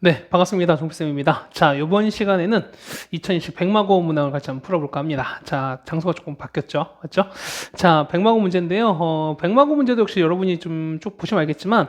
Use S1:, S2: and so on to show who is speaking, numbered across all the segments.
S1: 네, 반갑습니다. 종필쌤입니다. 자, 이번 시간에는 2020 백마고 문항을 같이 한번 풀어볼까 합니다. 자, 장소가 조금 바뀌었죠. 맞죠? 자, 백마고 문제인데요. 백마고 문제도 역시 여러분이 좀 쭉 보시면 알겠지만,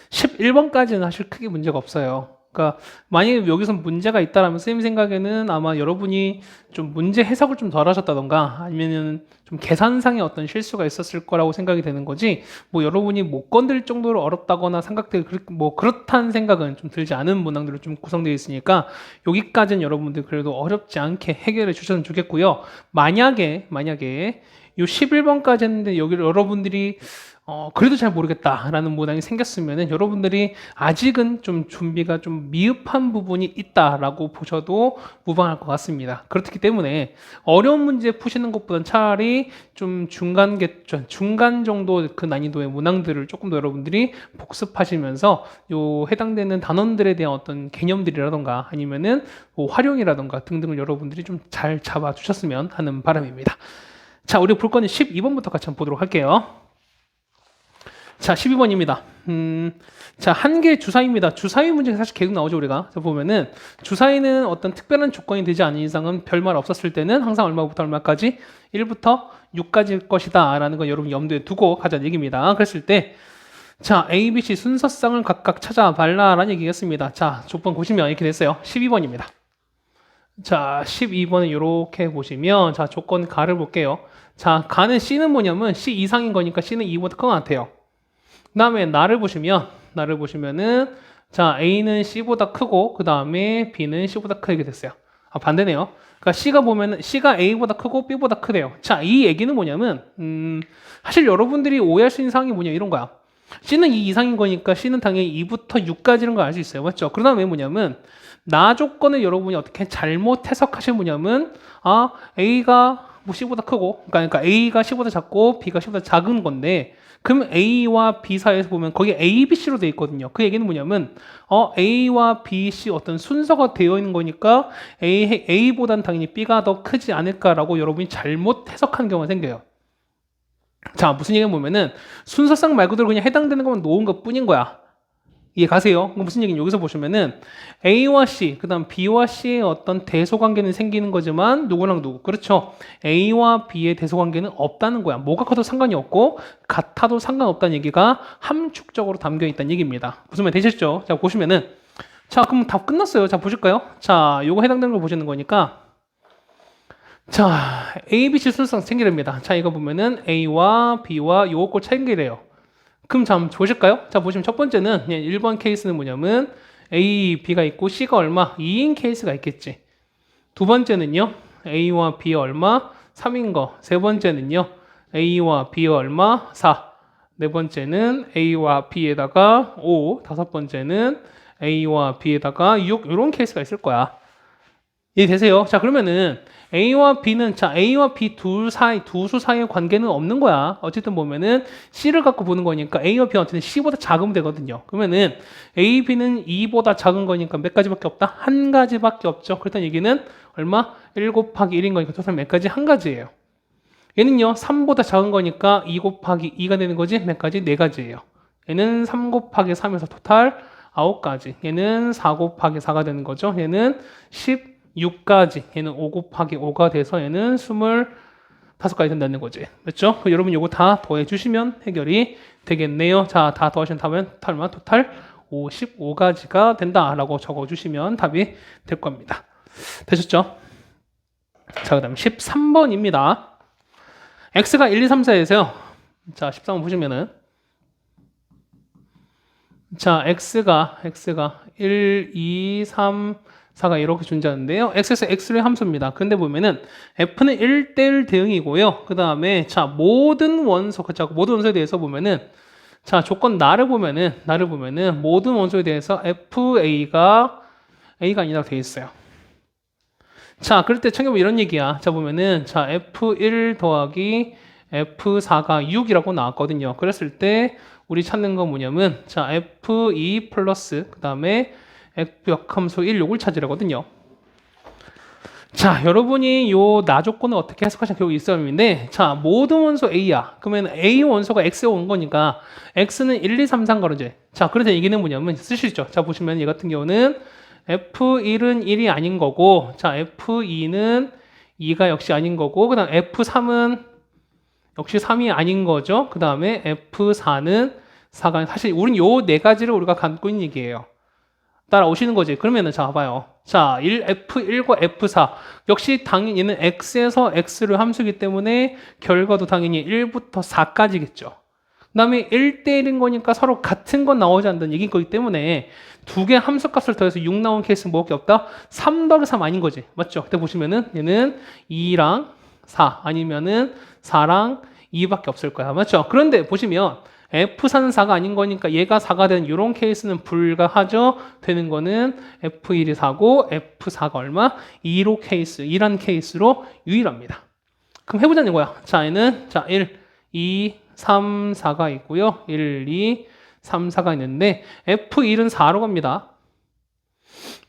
S1: 11번까지는 사실 크게 문제가 없어요. 그러니까 만약에 여기서 문제가 있다라면 선생님 생각에는 아마 여러분이 좀 문제 해석을 좀 덜 하셨다던가 아니면은 좀 계산상의 어떤 실수가 있었을 거라고 생각이 되는 거지, 뭐 여러분이 못 건들 정도로 어렵다거나 생각들 뭐 그렇다는 생각은 좀 들지 않은 문항들로 좀 구성되어 있으니까 여기까지는 여러분들 그래도 어렵지 않게 해결해 주셨으면 좋겠고요. 만약에 요 11번까지 했는데 여기를 여러분들이 그래도 잘 모르겠다라는 문항이 생겼으면은 여러분들이 아직은 좀 준비가 좀 미흡한 부분이 있다라고 보셔도 무방할 것 같습니다. 그렇기 때문에 어려운 문제 푸시는 것보다는 차라리 좀 중간 정도 그 난이도의 문항들을 조금 더 여러분들이 복습하시면서 요 해당되는 단원들에 대한 어떤 개념들이라던가 아니면은 뭐 활용이라던가 등등을 여러분들이 좀 잘 잡아 주셨으면 하는 바람입니다. 자, 우리 볼 거는 12번부터 같이 한번 보도록 할게요. 자, 12번입니다. 자, 한 개의 주사위입니다. 주사위 문제가 사실 계속 나오죠, 우리가. 자, 보면은, 주사위는 어떤 특별한 조건이 되지 않은 이상은 별말 없었을 때는 항상 얼마부터 얼마까지? 1부터 6까지일 것이다. 라는 거 여러분 염두에 두고 가자는 얘기입니다. 그랬을 때, 자, A, B, C 순서상을 각각 찾아발라. 라는 얘기겠습니다. 자, 조건 보시면 이렇게 됐어요. 12번입니다. 자, 12번은 이렇게 보시면, 자, 조건 가를 볼게요. 자, 가는 C는 뭐냐면, C 이상인 거니까 C는 2보다 큰 것 같아요. 그 다음에 나를 보시면은 자, A는 C보다 크고 그 다음에 B는 C보다 크게 됐어요. 아, 반대네요. 그러니까 C가 A보다 크고 B보다 크대요. 자, 이 얘기는 뭐냐면 사실 여러분들이 오해할 수 있는 상황이 뭐냐 이런 거야. C는 2 이상인 거니까 C는 당연히 2부터 6까지는 걸 알 수 있어요. 맞죠? 그 다음에 뭐냐면 나 조건을 여러분이 어떻게 잘못 해석하시면 뭐냐면 A가 뭐 C보다 크고 그러니까 A가 C보다 작고 B가 C보다 작은 건데 그럼 A와 B 사이에서 보면 거기 A, B, C로 되어 있거든요. 그 얘기는 뭐냐면 A와 B, C 어떤 순서가 되어 있는 거니까 A보단 당연히 B가 더 크지 않을까라고 여러분이 잘못 해석하는 경우가 생겨요. 자, 무슨 얘기냐 보면은 순서상 말 그대로 그냥 해당되는 것만 놓은 것 뿐인 거야. 이해 가세요? 무슨 얘기는 여기서 보시면은 A와 C, 그 다음 B와 C의 어떤 대소관계는 생기는 거지만 누구랑 누구, 그렇죠? A와 B의 대소관계는 없다는 거야. 뭐가 커도 상관이 없고 같아도 상관없다는 얘기가 함축적으로 담겨 있다는 얘기입니다. 무슨 말 되셨죠? 자, 보시면은 자, 그럼 다 끝났어요. 자, 보실까요? 자, 요거 해당되는 걸 보시는 거니까 자, A, B, C 순서상 챙기랍니다. 자, 이거 보면은 A와 B와 요거 꼭 챙기래요. 그럼 자, 한번 보실까요? 자, 보시면 첫 번째는 1번 케이스는 뭐냐면 A, B가 있고 C가 얼마? 2인 케이스가 있겠지. 두 번째는요. A와 B 얼마? 3인 거. 세 번째는요. A와 B 얼마? 4. 네 번째는 A와 B에다가 5. 다섯 번째는 A와 B에다가 6. 이런 케이스가 있을 거야. 이해되세요? 자, 그러면은 A와 B는 자, A와 B 두 수 사이의 관계는 없는 거야. 어쨌든 보면은 C를 갖고 보는 거니까 A와 B는 어쨌든 C보다 작으면 되거든요. 그러면은 A, B는 2보다 작은 거니까 몇 가지밖에 없다? 한 가지밖에 없죠. 그렇다는 얘기는 얼마? 1 곱하기 1인 거니까 토탈 몇 가지? 한 가지예요. 얘는요, 3보다 작은 거니까 2 곱하기 2가 되는 거지? 몇 가지? 네 가지예요. 얘는 3 곱하기 3에서 토탈 9가지. 얘는 4 곱하기 4가 되는 거죠. 얘는 6가지. 얘는 5 곱하기 5가 돼서 얘는 25가지 된다는 거지. 그렇죠? 여러분 요거 다 더해 주시면 해결이 되겠네요. 자, 다 더하신 다음에 토탈 55가지가 된다라고 적어 주시면 답이 될 겁니다. 되셨죠? 자, 그다음 13번입니다. x가 1, 2, 3, 4에서요. 자, 13번 보시면은 자, x가 1, 2, 3, 4가 이렇게 존재하는데요. x에서 x의 함수입니다. 근데 보면은 f는 1대1 대응이고요. 그 다음에 자, 모든 원소에 대해서 보면은 자, 조건 나를 보면은 모든 원소에 대해서 fa가 아니라고 되어 있어요. 자, 그럴 때 챙겨보면 이런 얘기야. 자, 보면은 자, f1 더하기 f4가 6이라고 나왔거든요. 그랬을 때 우리 찾는 건 뭐냐면 자, f2 플러스 그 다음에 f 역함수 1 요걸 찾으라거든요. 자, 여러분이 요 나 조건을 어떻게 해석하시는 경우 있었는데, 자, 모든 원소 A야. 그러면 A 원소가 X에 온 거니까, X는 1, 2, 3, 4 거르지. 자, 그래서 얘기는 뭐냐면, 쓰시죠. 자, 보시면 얘 같은 경우는 F1은 1이 아닌 거고, 자, F2는 2가 역시 아닌 거고, 그 다음 F3은 역시 3이 아닌 거죠. 그 다음에 F4는 4가, 사실 우린 요 네 가지를 우리가 갖고 있는 얘기예요. 따라오시는 거지. 그러면은 자 봐요. 자, F1과 F4 역시 당연히 얘는 X에서 X를 함수이기 때문에 결과도 당연히 1부터 4까지겠죠. 그 다음에 1대1인 거니까 서로 같은 건 나오지 않는 얘기인 거기 때문에 두 개 함수값을 더해서 6 나온 케이스는 뭐밖에 없다? 3 더하기 3 아닌 거지. 맞죠? 그때 보시면은 얘는 2랑 4 아니면은 4랑 2밖에 없을 거야. 맞죠? 그런데 보시면 F4는 4가 아닌 거니까 얘가 4가 되는 이런 케이스는 불가하죠. 되는 거는 F1이 4고 F4가 얼마? 2로 케이스, 2란 케이스로 유일합니다. 그럼 해보자는 거야. 자, 얘는 자 1, 2, 3, 4가 있고요. 1, 2, 3, 4가 있는데 F1은 4로 갑니다.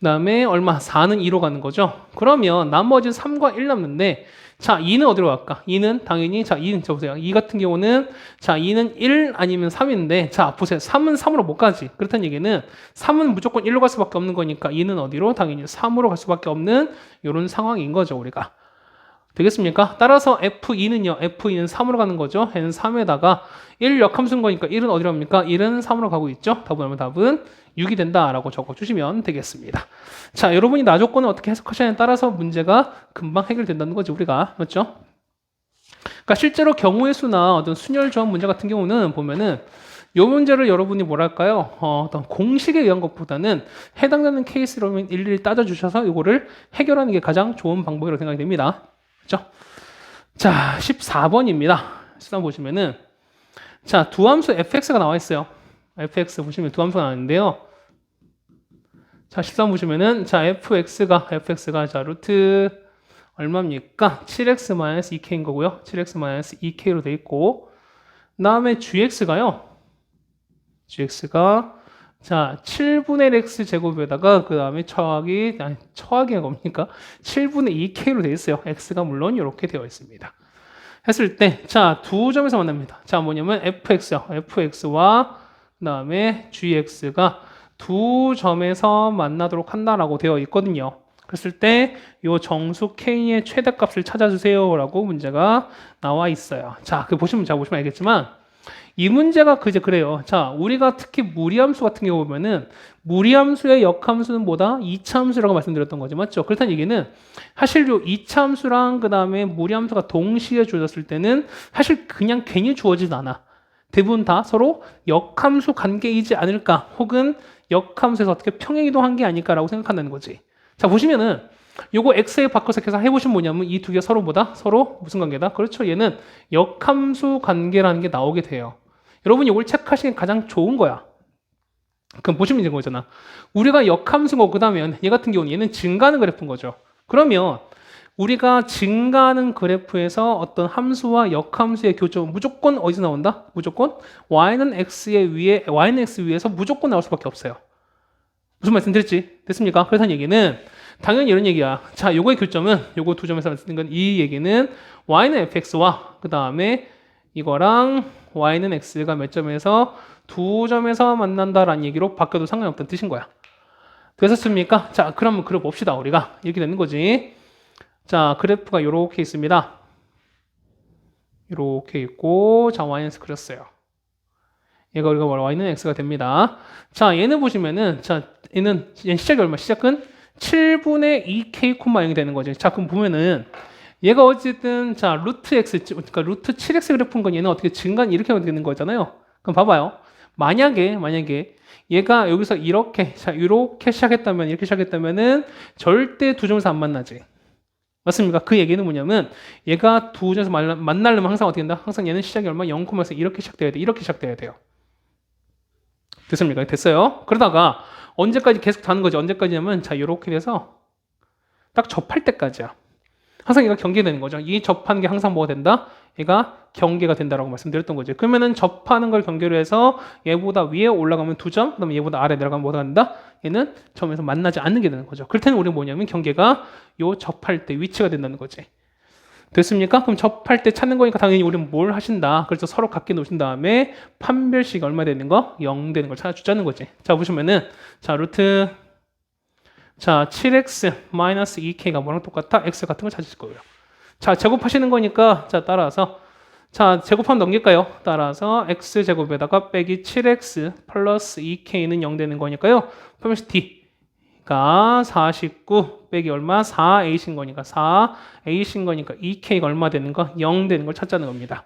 S1: 그 다음에 얼마? 4는 2로 가는 거죠. 그러면 나머지는 3과 1 남는데 자, 2는 어디로 갈까? 2는 당연히, 자, 2는, 자, 보세요. 2 같은 경우는, 자, 2는 1 아니면 3인데, 자, 보세요. 3은 3으로 못 가지. 그렇다는 얘기는 3은 무조건 1로 갈 수밖에 없는 거니까 2는 어디로? 당연히 3으로 갈 수밖에 없는 이런 상황인 거죠, 우리가. 되겠습니까? 따라서 F2는요, F2는 3으로 가는 거죠. n 3에다가 1 역함수인 거니까 1은 어디로 갑니까? 1은 3으로 가고 있죠. 답은 6이 된다라고 적어주시면 되겠습니다. 자, 여러분이 나 조건을 어떻게 해석하시냐에 따라서 문제가 금방 해결된다는 거죠, 우리가. 맞죠? 그러니까 실제로 경우의 수나 어떤 순열 조합 문제 같은 경우는 보면은 이 문제를 여러분이 뭐랄까요? 어떤 공식에 의한 것보다는 해당되는 케이스로 일일이 따져주셔서 이거를 해결하는 게 가장 좋은 방법이라고 생각이 됩니다. 그렇죠? 자, 14번입니다. 13번 보시면은 자, 두 함수 fx가 나와 있어요. fx 보시면 두 함수가 나왔는데요. 자, 13번 보시면은 자, fx가 자, 루트 얼마입니까? 7x-2k인 거고요. 7x-2k로 돼 있고 그다음에 gx가 자, 7분의 x 제곱에다가 그 다음에 처하기 뭡니까? 7분의 2k로 되어 있어요. x가 물론 이렇게 되어 있습니다. 했을 때, 자, 두 점에서 만납니다. 자, 뭐냐면 fx요. fx와 그 다음에 gx가 두 점에서 만나도록 한다라고 되어 있거든요. 그랬을 때, 이 정수 k의 최대값을 찾아주세요라고 문제가 나와 있어요. 자, 보시면 알겠지만, 이 문제가 그래요. 자, 우리가 특히 무리함수 같은 경우 보면은 무리함수의 역함수는 뭐다? 2차 함수라고 말씀드렸던 거죠. 맞죠? 그렇다는 얘기는 사실 요 2차 함수랑 그 다음에 무리함수가 동시에 주어졌을 때는 사실 그냥 괜히 주어지진 않아. 대부분 다 서로 역함수 관계이지 않을까 혹은 역함수에서 어떻게 평행이동한 게 아닐까라고 생각한다는 거지. 자, 보시면은 요거 x에 바꿔서 계산해 보시면 뭐냐면 이 두 개 서로 뭐다? 서로 무슨 관계다? 그렇죠. 얘는 역함수 관계라는 게 나오게 돼요. 여러분이 이걸 체크하시는 게 가장 좋은 거야. 그럼 보시면 이런 거잖아. 우리가 역함수고 그다음에 얘 같은 경우는 얘는 증가하는 그래프인 거죠. 그러면 우리가 증가하는 그래프에서 어떤 함수와 역함수의 교점은 무조건 어디서 나온다? 무조건 y는 x 위에서 무조건 나올 수밖에 없어요. 무슨 말씀 드렸지? 됐습니까? 그래서 얘기는 당연히 이런 얘기야. 자, 요거의 교점은 요거 두 점에서 쓰는 건 이 얘기는 y는 fx와 그 다음에 이거랑 y는 x가 몇 점에서 두 점에서 만난다라는 얘기로 바뀌어도 상관없다는 뜻인 거야. 되셨습니까? 자, 그럼 그려 봅시다. 우리가 이렇게 되는 거지. 자, 그래프가 이렇게 있습니다. 이렇게 있고, 자, y는 x 그렸어요. 얘가 우리가 y는 x가 됩니다. 자, 얘는 보시면은, 자, 얘는 시작이 얼마? 시작은 7분의 2k, 0이 되는 거죠. 자, 그럼 보면은 얘가 어쨌든 자 루트 x 그러니까 루트 7x 그래프인 건 얘는 어떻게 증가 이렇게 되는 거잖아요. 그럼 봐봐요. 만약에 얘가 여기서 이렇게 시작했다면 이렇게 시작했다면은 절대 두 점에서 안 만나지. 맞습니까? 그 얘기는 뭐냐면 얘가 두 점에서 만나려면 항상 어떻게 된다? 항상 얘는 시작이 얼마? 0,에서 이렇게 시작돼야 돼. 이렇게 시작돼야 돼요. 됐습니까? 됐어요. 그러다가 언제까지 계속 가는 거지? 언제까지냐면 자 이렇게 돼서 딱 접할 때까지야. 항상 얘가 경계되는 거죠. 이 접하는 게 항상 뭐가 된다? 얘가 경계가 된다라고 말씀드렸던 거죠. 그러면은 접하는 걸 경계로 해서 얘보다 위에 올라가면 2점, 그다음에 얘보다 아래 내려가면 뭐가 된다? 얘는 점에서 만나지 않는 게 되는 거죠. 그럴 때는 우리는 뭐냐면 경계가 요 접할 때 위치가 된다는 거지. 됐습니까? 그럼 접할 때 찾는 거니까 당연히 우리는 뭘 하신다. 그래서 서로 같게 놓으신 다음에 판별식 얼마 되는 거? 0 되는 걸 찾아주자는 거지. 자, 보시면은 자, 루트 자, 7x 마이너스 2k가 뭐랑 똑같아? x 같은 걸 찾으실 거예요. 자, 제곱하시는 거니까 자, 따라서 자, 제곱하면 넘길까요? 따라서 x제곱에다가 빼기 7x 플러스 2k는 0 되는 거니까요. 그러면서 d가 49 빼기 얼마? 4a신 거니까 4a신 거니까 2k가 얼마 되는 거? 0 되는 걸 찾자는 겁니다.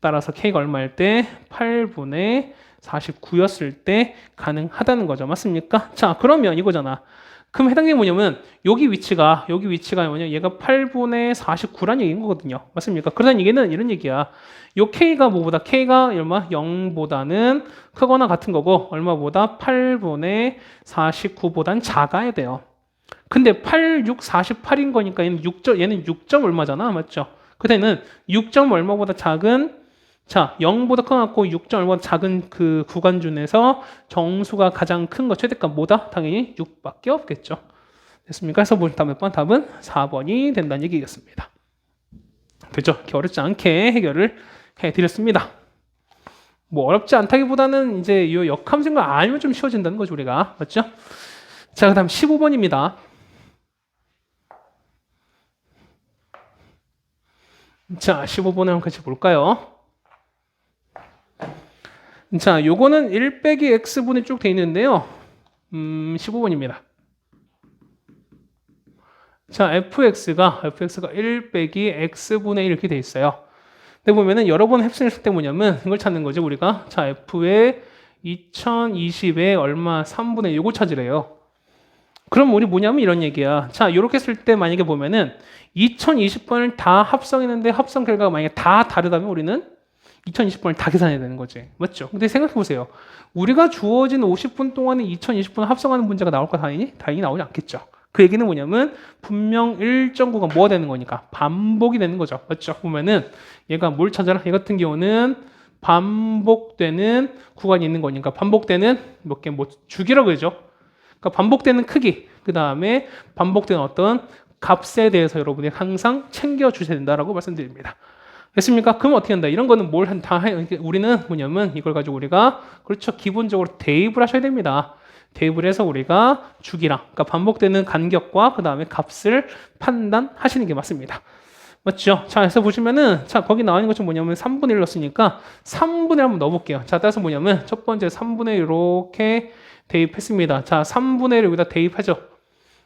S1: 따라서 k가 얼마일 때? 8분의 49였을 때 가능하다는 거죠. 맞습니까? 자, 그러면 이거잖아. 그럼 해당되는 게 뭐냐면 여기 위치가 뭐냐? 얘가 8분의 49란 얘기인 거거든요. 맞습니까? 그러다는 얘기는 이런 얘기야. 요 k가 뭐보다 k가 얼마? 0보다는 크거나 같은 거고 얼마보다 8분의 49보단 작아야 돼요. 근데 8, 6, 48인 거니까 얘는 6점 얼마잖아. 맞죠? 그때는 6점 얼마보다 작은 자, 0보다 커갖고 6점 얼마보다 작은 그 구간 중에서 정수가 가장 큰 거 최대값 뭐다? 당연히 6밖에 없겠죠. 됐습니까? 그래서 보시면 몇 번? 답은 4번이 된다는 얘기겠습니다. 됐죠? 이렇게 어렵지 않게 해결을 해드렸습니다. 뭐 어렵지 않다기보다는 이제 이 역함수인 거 알면 좀 쉬워진다는 거죠, 우리가. 맞죠? 자, 그 다음 15번입니다. 자, 15번을 한번 같이 볼까요? 자, 요거는 1 빼기 x분이 쭉 돼 있는데요. 15번입니다. 자, fx가 1 빼기 x분의 1 이렇게 돼 있어요. 근데 보면은 여러 번 합성했을 때 뭐냐면 이걸 찾는 거죠, 우리가. 자, f의 2020에 얼마 3분의 1 요거 찾으래요. 그럼 우리 뭐냐면 이런 얘기야. 자, 이렇게 했을 때 만약에 보면은 2020번을 다 합성했는데 합성 결과가 만약에 다 다르다면 우리는 2020번을 다 계산해야 되는 거지. 맞죠? 근데 생각해 보세요. 우리가 주어진 50분 동안에 2020번 합성하는 문제가 나올까 당연히 나오지 않겠죠. 그 얘기는 뭐냐면 분명 일정 구간 뭐가 되는 거니까 반복이 되는 거죠. 맞죠? 보면은 얘가 뭘 찾아라? 얘 같은 경우는 반복되는 구간이 있는 거니까 반복되는 몇 개 뭐 주기라고 그러죠. 그러니까 반복되는 크기, 그 다음에 반복되는 어떤 값에 대해서 여러분이 항상 챙겨 주셔야 된다라고 말씀드립니다. 됐습니까? 그럼 어떻게 한다? 이런 거는 뭘 다 해? 우리는 뭐냐면 이걸 가지고 우리가 그렇죠. 기본적으로 대입을 하셔야 됩니다. 대입을 해서 우리가 주기랑 그러니까 반복되는 간격과 그 다음에 값을 판단하시는 게 맞습니다. 맞죠? 자, 그래서 보시면은 자 거기 나와 있는 것좀 뭐냐면 3분의 1 넣었으니까 3분의 1 한번 넣어볼게요. 자, 따라서 뭐냐면 첫 번째 3분의 1 이렇게 대입했습니다. 자, 3분의 1 여기다 대입하죠.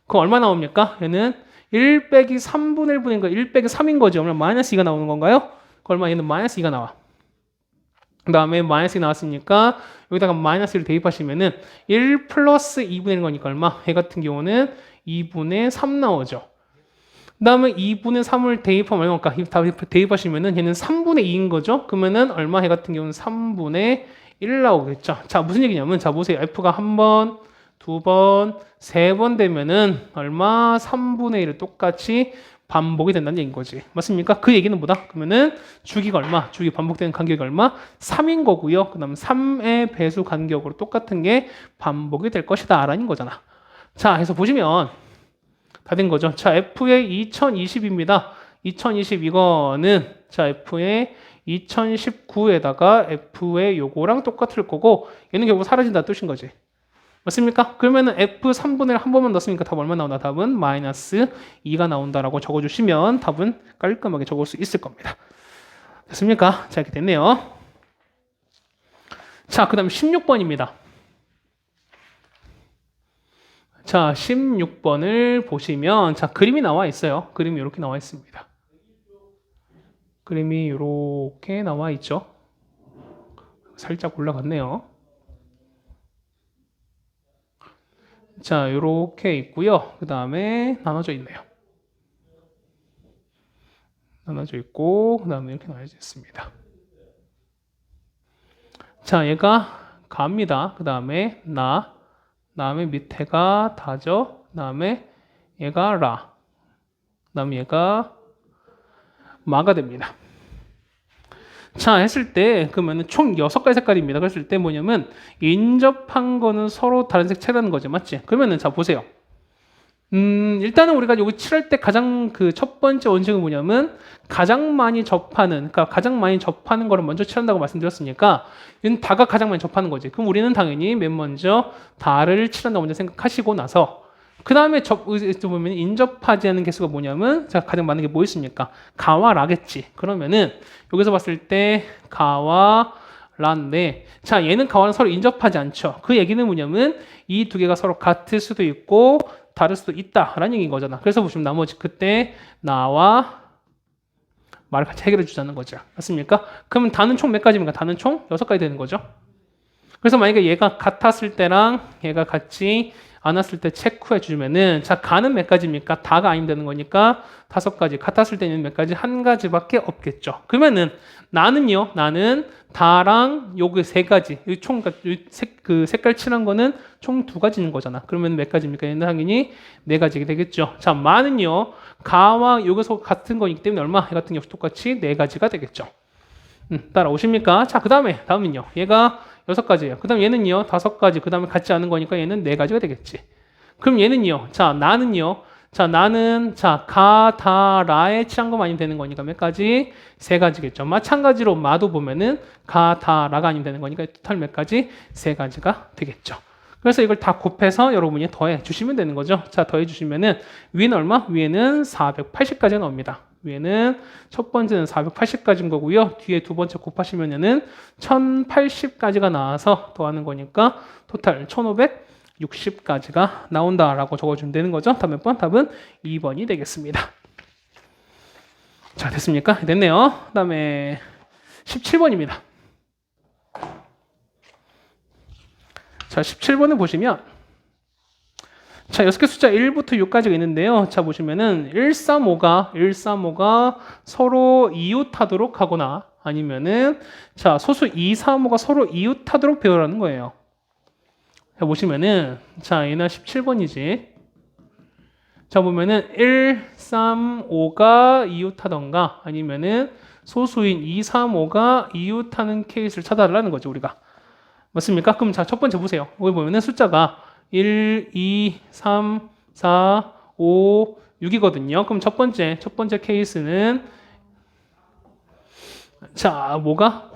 S1: 그럼 얼마 나옵니까? 얘는 1 빼기 3분의 1분인 거 1 빼기 3인 거죠. 그러면 마이너스 2가 나오는 건가요? 얼마? 얘는 마이너스 2가 나와. 그 다음에 마이너스 2 나왔으니까 여기다가 마이너스 1을 대입하시면은 1 플러스 2분의 1 거니까 얼마? 얘 같은 경우는 2분의 3 나오죠. 그 다음에 2분의 3을 대입하면 얼마일까? 대입하시면은 얘는 3분의 2인 거죠. 그러면은 얼마? 얘 같은 경우는 3분의 1 나오겠죠. 자, 무슨 얘기냐면 자 보세요. f가 한 번, 두 번, 세 번 되면은 얼마? 3분의 1을 똑같이 반복이 된다는 얘기인 거지. 맞습니까? 그 얘기는 뭐다? 그러면은 주기가 얼마? 주기 반복되는 간격이 얼마? 3인 거고요. 그 다음 3의 배수 간격으로 똑같은 게 반복이 될 것이다 라는 거잖아. 자, 그래서 보시면 다 된 거죠. 자, F의 2020입니다. 2020 이거는 자, F의 2019에다가 F의 요거랑 똑같을 거고 얘는 결국 사라진다는 뜻인 거지. 맞습니까? 그러면은 F 3분의 1 한 번만 넣었으니까 답 얼마 나오나? 답은 마이너스 2가 나온다라고 적어주시면 답은 깔끔하게 적을 수 있을 겁니다. 됐습니까? 자, 이렇게 됐네요. 자, 그 다음 16번입니다. 자, 16번을 보시면 자, 그림이 나와 있어요. 그림이 이렇게 나와 있습니다. 그림이 이렇게 나와 있죠. 살짝 올라갔네요. 자, 이렇게 있고요. 그 다음에 나눠져 있네요. 나눠져 있고 그 다음에 이렇게 나눠져 있습니다. 자, 얘가 가입니다. 그 다음에 나, 그 다음에 밑에가 다죠. 그 다음에 얘가 라, 그 다음에 얘가 마가 됩니다. 자, 했을 때 그러면 총 6가지 색깔입니다. 그랬을 때 뭐냐면 인접한 거는 서로 다른 색 칠하는 거죠. 맞지? 그러면은 자, 보세요. 일단은 우리가 여기 칠할 때 가장 그 첫 번째 원칙은 뭐냐면 가장 많이 접하는, 그러니까 가장 많이 접하는 거를 먼저 칠한다고 말씀드렸으니까 이건 다가 가장 많이 접하는 거지. 그럼 우리는 당연히 맨 먼저 다를 칠한다고 먼저 생각하시고 나서 그 다음에 보면 인접하지 않는 개수가 뭐냐면 자, 가장 많은 게 뭐 있습니까? 가와 라겠지. 그러면은 여기서 봤을 때 가와 라인데 자, 얘는 가와는 서로 인접하지 않죠. 그 얘기는 뭐냐면 이 두 개가 서로 같을 수도 있고 다를 수도 있다라는 얘기인 거잖아. 그래서 보시면 나머지 그때 나와 말을 같이 해결해 주자는 거죠. 맞습니까? 그러면 다는 총 몇 가지입니까? 다는 총 6가지 되는 거죠. 그래서 만약에 얘가 같았을 때랑 얘가 같지 않았을 때 체크해 주면은 자, 가는 몇 가지입니까? 다가 아니면 되는 거니까 5가지. 같았을 때는 몇 가지? 한 가지밖에 없겠죠. 그러면은 나는요. 나는 다랑 요그 3가지. 총 그 색깔 칠한 거는 총 2가지인 거잖아. 그러면 몇 가지입니까? 얘는 당연히 4가지가 되겠죠. 자, 마는요. 가와 요거서 같은 거이기 때문에 얼마? 얘 같은 경우 똑같이 4가지가 되겠죠. 따라오십니까? 자, 다음은요. 얘가 6가지예요. 그 다음 얘는요, 5가지. 그 다음에 같지 않은 거니까 얘는 4가지가 되겠지. 그럼 얘는요, 자, 나는요, 자, 나는, 자, 가, 다, 라에 칠한 것만 아니면 되는 거니까 몇 가지? 3가지겠죠. 마찬가지로 마도 보면은 가, 다, 라가 아니면 되는 거니까 토탈 몇 가지? 3가지가 되겠죠. 그래서 이걸 다 곱해서 여러분이 더해 주시면 되는 거죠. 자, 더해 주시면은 위는 얼마? 위에는 480까지가 나옵니다. 위에는 첫 번째는 480까지인 거고요. 뒤에 두 번째 곱하시면은 1080까지가 나와서 더하는 거니까 토탈 1560까지가 나온다라고 적어주면 되는 거죠. 다음 몇 번? 답은 2번이 되겠습니다. 자, 됐습니까? 됐네요. 그 다음에 17번입니다. 자, 17번을 보시면 자, 6개 숫자 1부터 6까지가 있는데요. 자, 보시면은 135가 서로 이웃하도록 하거나 아니면은 자, 소수 235가 서로 이웃하도록 배우라는 거예요. 자, 보시면은 자, 얘는 17번이지. 자, 보면은 135가 이웃하던가 아니면은 소수인 235가 이웃하는 케이스를 찾아달라는 거죠, 우리가. 맞습니까? 그럼 자, 첫 번째 보세요. 여기 보면은 숫자가 1, 2, 3, 4, 5, 6이거든요. 그럼 첫 번째 케이스는 자, 뭐가?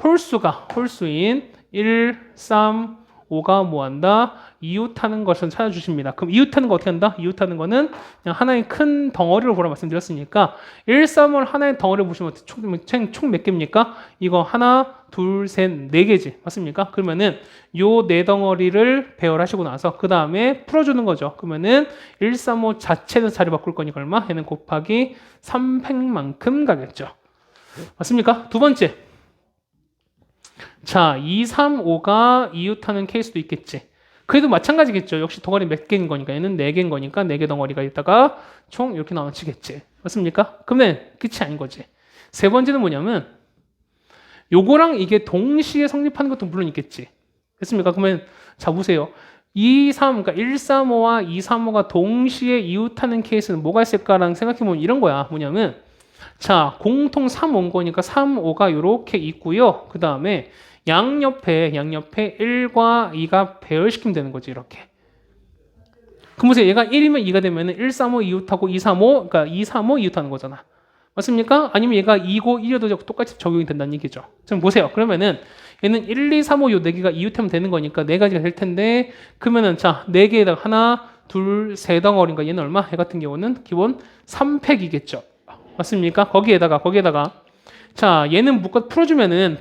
S1: 홀수인 1, 3, 5가 뭐한다? 이웃하는 것을 찾아주십니다. 그럼 이웃하는 거 어떻게 한다? 이웃하는 거는 그냥 하나의 큰 덩어리로 보라 말씀드렸으니까 1, 3을 하나의 덩어리를 보시면 총 몇 개입니까? 이거 하나, 둘, 셋, 4개지. 맞습니까? 그러면은 요 4덩어리를 배열하시고 나서 그 다음에 풀어주는 거죠. 그러면은 135 자체는 자리 바꿀 거니까 얼마? 얘는 곱하기 300만큼 가겠죠. 맞습니까? 두 번째. 자, 235가 이웃하는 케이스도 있겠지. 그래도 마찬가지겠죠. 역시 덩어리 몇 개인 거니까 얘는 4개인 거니까 4개 덩어리가 있다가 총 이렇게 나눠지겠지. 맞습니까? 그러면 끝이 아닌 거지. 세 번째는 뭐냐면 요거랑 이게 동시에 성립하는 것도 물론 있겠지. 됐습니까? 그러면 자 보세요. 그러니까 135와 235가 동시에 이웃하는 케이스는 뭐가 있을까라는 생각해보면 이런 거야. 뭐냐면 자, 공통 3 온 거니까 3, 5가 이렇게 있고요. 그 다음에 양옆에 1과 2가 배열시키면 되는 거지, 이렇게. 그럼 보세요. 얘가 1이면 2가 되면 135 이웃하고 235, 그러니까 235 이웃하는 거잖아. 맞습니까? 아니면 얘가 2고 1이어도 똑같이 적용이 된다는 얘기죠. 지금 보세요. 그러면은 얘는 1, 2, 3, 5 요 4개가 이웃하면 되는 거니까 4가지가 될 텐데 그러면은 자, 4개에다가 하나, 둘, 세 덩어리인가 얘는 얼마? 얘 같은 경우는 기본 3팩이겠죠. 맞습니까? 거기에다가 자, 얘는 풀어주면은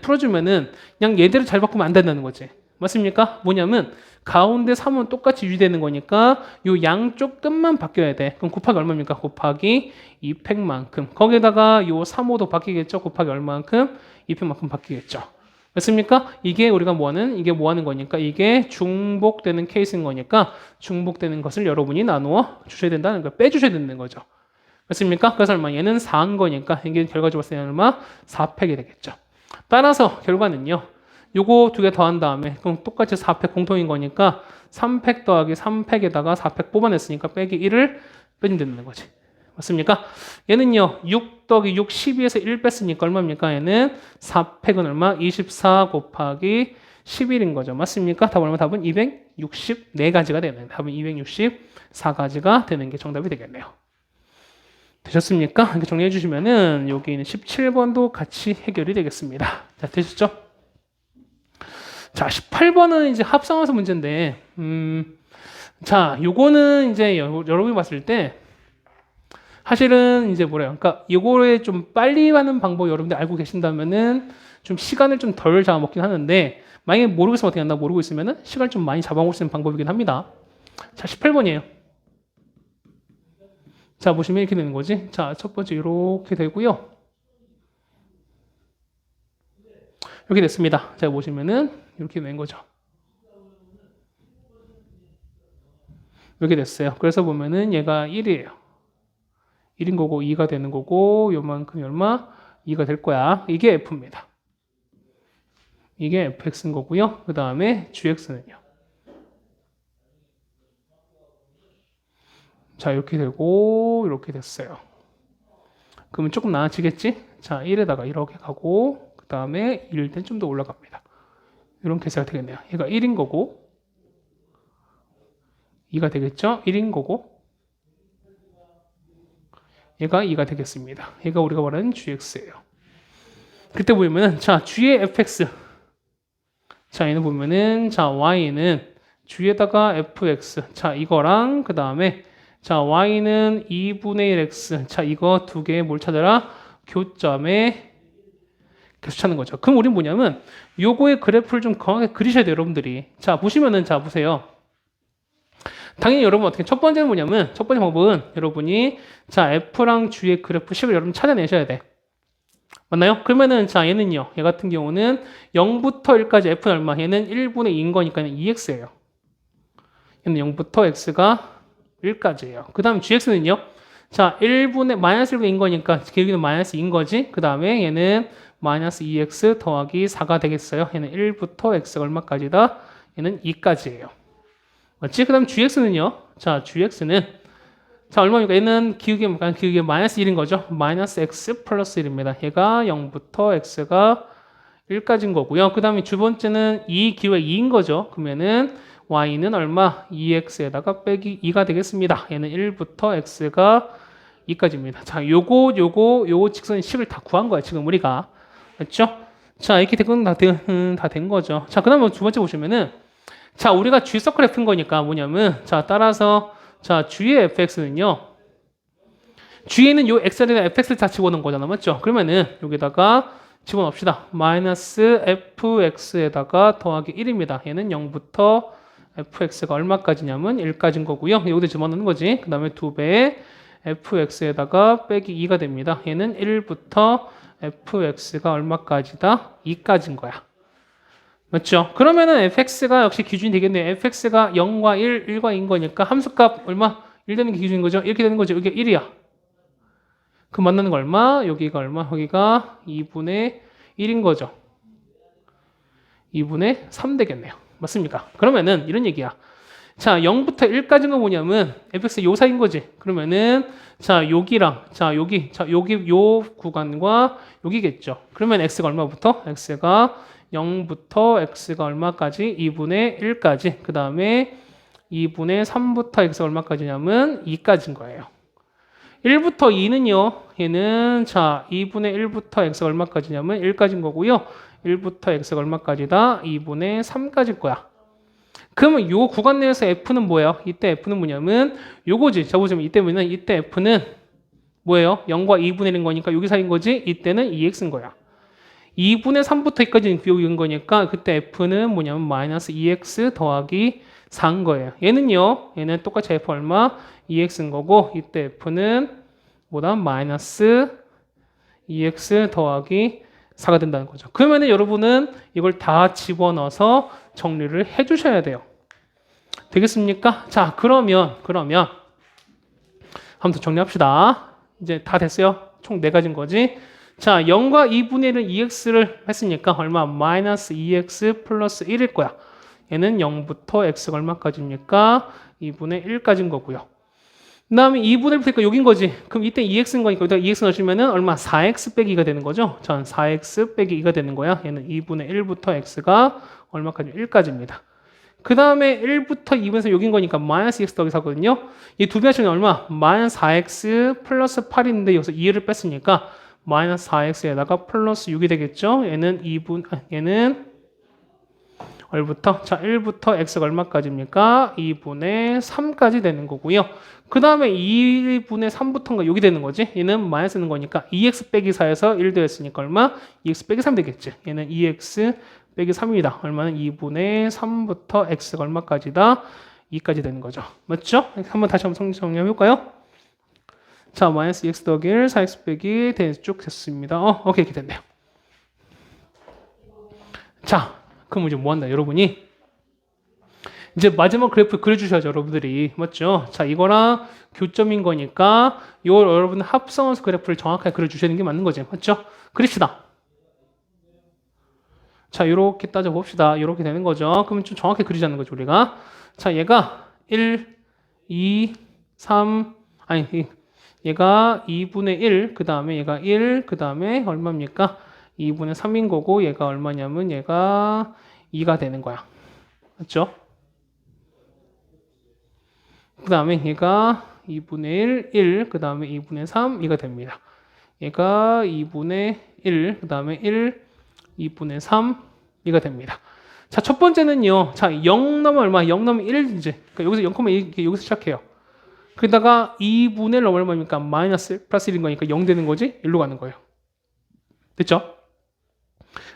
S1: 그냥 얘대로 잘 바꾸면 안 된다는 거지. 맞습니까? 뭐냐면 가운데 3은 똑같이 유지되는 거니까 요 양쪽 끝만 바뀌어야 돼. 그럼 곱하기 얼마입니까? 곱하기 2팩만큼. 거기에다가 요 3, 5도 바뀌겠죠? 곱하기 얼마만큼? 2팩만큼 바뀌겠죠. 맞습니까? 이게 우리가 뭐 하는 거니까 이게 중복되는 케이스인 거니까 중복되는 것을 여러분이 나누어 주셔야 된다는 거, 빼주셔야 되는 거죠. 맞습니까? 그래서 얼마? 얘는 4인 거니까 이게 결과적으로 봤을 때 얼마? 4팩이 되겠죠. 따라서 결과는요. 요거 2개 더한 다음에 그럼 똑같이 4팩 공통인 거니까 3팩 더하기 3팩에다가 4팩 뽑아냈으니까 빼기 1을 빼주면 되는 거지. 맞습니까? 얘는요, 6 더하기 6, 12에서 1 뺐으니까 얼마입니까? 얘는 4팩은 얼마? 24 곱하기 11인 거죠. 맞습니까? 답은 얼마? 답은 264가지가 되는, 답은 264가지가 되는 게 정답이 되겠네요. 되셨습니까? 이렇게 정리해 주시면은 여기 있는 17번도 같이 해결이 되겠습니다. 자, 되셨죠? 자, 18번은 이제 합성함수 문제인데, 자, 요거는 이제 여러분이 봤을 때, 사실은 이제 뭐래요? 그러니까 요거에 좀 빨리 하는 방법 여러분들 알고 계신다면은 좀 시간을 좀 덜 잡아먹긴 하는데, 만약에 모르겠으면 어떻게 한다? 모르고 있으면은 시간 좀 많이 잡아먹을 수 있는 방법이긴 합니다. 자, 18번이에요. 자, 보시면 이렇게 되는 거지. 자, 첫 번째 이렇게 되고요. 이렇게 됐습니다. 자, 보시면은 이렇게 된 거죠. 이렇게 됐어요. 그래서 보면은 얘가 1이에요. 1인 거고 2가 되는 거고 요만큼이 얼마? 2가 될 거야. 이게 F입니다. 이게 fx인 거고요. 그 다음에 gx는요. 자, 이렇게 되고 이렇게 됐어요. 그러면 조금 나아지겠지? 자, 1에다가 이렇게 가고 그 다음에 1일 땐 좀 더 올라갑니다. 이런 계산이 되겠네요. 얘가 1인 거고 2가 되겠죠? 1인 거고 얘가 2가 되겠습니다. 얘가 우리가 말하는 gx예요. 그때 보면은 자, g의 fx 자, 얘는 보면은 자, y는 g에다가 fx 자, 이거랑 그 다음에 자, y는 2분의 1x 자, 이거 두 개 뭘 찾아라? 교점에 계속 찾는 거죠. 그럼 우리는 뭐냐면 요거의 그래프를 좀 강하게 그리셔야 돼요, 여러분들이. 자, 보시면은 자, 보세요. 당연히 여러분 어떻게 첫 번째는 뭐냐면 첫 번째 방법은 여러분이 자, f랑 g의 그래프 식을 여러분 찾아내셔야 돼. 맞나요? 그러면은 자, 얘는요. 얘 같은 경우는 0부터 1까지 f는 얼마? 얘는 1분의 2인 거니까 2x예요. 얘는 0부터 x가 1까지예요. 그 다음 gx는요. 자, 1분의 마이너스 1분의 2인 거니까 여기는 마이너스 2인 거지. 그 다음에 얘는 마이너스 2x 더하기 4가 되겠어요. 얘는 1부터 x가 얼마까지다? 얘는 2까지예요. 맞지? 그 다음 gx는요. 자, gx는 자, 얼마입니까? 얘는 기울기 마이너스 1인 거죠. 마이너스 x 플러스 1입니다. 얘가 0부터 x가 1까지인 거고요. 그 다음에 두 번째는 2 기울기 2인 거죠. 그러면은 y는 얼마? 2x에다가 빼기 2가 되겠습니다. 얘는 1부터 x가 2까지입니다. 자, 요거 직선의 식을 다 구한 거야. 지금 우리가. 맞죠? 자, 이렇게 다 된 거죠. 자, 그 다음에 두 번째 보시면은 자, 우리가 g 서클 f인 거니까 뭐냐면 자, 따라서 자, g의 fx는요. g에는 요 x에다 fx를 다 집어넣은 거잖아. 맞죠? 그러면은 여기다가 집어넣읍시다. 마이너스 fx에다가 더하기 1입니다. 얘는 0부터 fx가 얼마까지냐면 1까지인 거고요. 여기다 집어넣는 거지. 그 다음에 2배의 fx에다가 빼기 2가 됩니다. 얘는 1부터 fx가 얼마까지다? 2까지인 거야. 맞죠? 그러면은 fx가 역시 기준이 되겠네요. fx가 0과 1, 1과 2인 거니까 함수값 얼마? 1 되는 게 기준인 거죠? 이렇게 되는 거죠. 이게 1이야. 그 만나는 거 얼마? 여기가 얼마? 여기가 2분의 1인 거죠. 2분의 3 되겠네요. 맞습니까? 그러면은 이런 얘기야. 자, 0부터 1까지가 뭐냐면 fx 요 사이인 거지. 그러면은 자, 여기랑 여기 요 구간과 여기겠죠. 그러면 x가 얼마부터? x가 0부터 x가 얼마까지? 2분의 1까지. 그 다음에 2분의 3부터 x가 얼마까지냐면 2까지인 거예요. 1부터 2는요. 얘는 자, 2분의 1부터 x가 얼마까지냐면 1까지인 거고요. 1부터 x가 얼마까지다? 2분의 3까지일 거야. 그러면 요 구간 내에서 f는 뭐예요? 이때 f는 뭐냐면 요거지. 자, 보시면 이때 f는 뭐예요? 0과 2분의 1인 거니까 여기 사이인 거지? 이때는 2x인 거야. 2분의 3부터 2까지는 여기인 거니까 그때 f는 뭐냐면 마이너스 2x 더하기 4인 거예요. 얘는 똑같이 f 얼마? 2x인 거고 이때 f는 뭐다? 마이너스 2x 더하기 4가 된다는 거죠. 그러면은 여러분은 이걸 다 집어넣어서 정리를 해 주셔야 돼요. 되겠습니까? 자, 그러면 한번 더 정리합시다. 이제 다 됐어요. 총 4가지인 거지. 자, 0과 2분의 1은 2x를 했으니까 얼마? 마이너스 2x 플러스 1일 거야. 얘는 0부터 x가 얼마까지입니까? 2분의 1까지인 거고요. 그 다음에 2분의 1부터니까 여긴 거지. 그럼 이때 2x인 거니까 여기다 2x 넣으시면은 얼마? 4x 빼기 2가 되는 거죠. 전 4x 빼기 2가 되는 거야. 얘는 2분의 1부터 x가 얼마까지? 1까지입니다. 그 다음에 1부터 2분에서 여긴 거니까 마이너스 2x 더하기 4거든요. 이 두 배 하시면 얼마? 마이너스 4x 플러스 8인데 여기서 2를 뺐으니까 마이너스 4x에다가 플러스 6이 되겠죠. 얘는 얼부터? 자, 1부터 x가 얼마까지입니까? 2분의 3까지 되는 거고요. 그 다음에 2분의 3부터인가 여기 되는 거지. 얘는 마이너스는 거니까 2x 빼기 4에서 1 더했으니까 얼마? 2x 빼기 3 되겠지. 얘는 2x 빼기 3입니다. 얼마는 2분의 3부터 x가 얼마까지다? 2까지 되는 거죠. 맞죠? 다시 한번 정리해볼까요? 자, 마이너스 2x 더하기 1, 4x 빼기 쭉 됐습니다. 오케이, 이렇게 됐네요. 자, 그럼 이제 뭐 한다, 여러분이? 이제 마지막 그래프 그려주셔야죠, 여러분들이. 맞죠? 자, 이거랑 교점인 거니까 요 여러분 합성해서 그래프를 정확하게 그려주시는 게 맞는 거지. 맞죠? 그립시다. 자, 요렇게 따져봅시다. 요렇게 되는 거죠. 그러면 좀 정확히 그리자는 거죠, 우리가. 자, 얘가 1, 2, 3, 얘가 2분의 1, 그 다음에 얘가 1, 그 다음에 얼마입니까? 2분의 3인 거고, 얘가 얼마냐면 얘가 2가 되는 거야. 맞죠? 그 다음에 얘가 2분의 1, 그 다음에 2분의 3, 2가 됩니다. 얘가 2분의 1, 그 다음에 1, 2분의 3, 2가 됩니다. 자, 첫 번째는요. 자, 0 넘으면 얼마? 0 넘으면 1이지. 그러니까 여기서 0,1, 여기서 시작해요. 그러다가 2분의 1 넘으면 얼마입니까? 마이너스 플러스 1인 거니까 0 되는 거지? 1로 가는 거예요. 됐죠?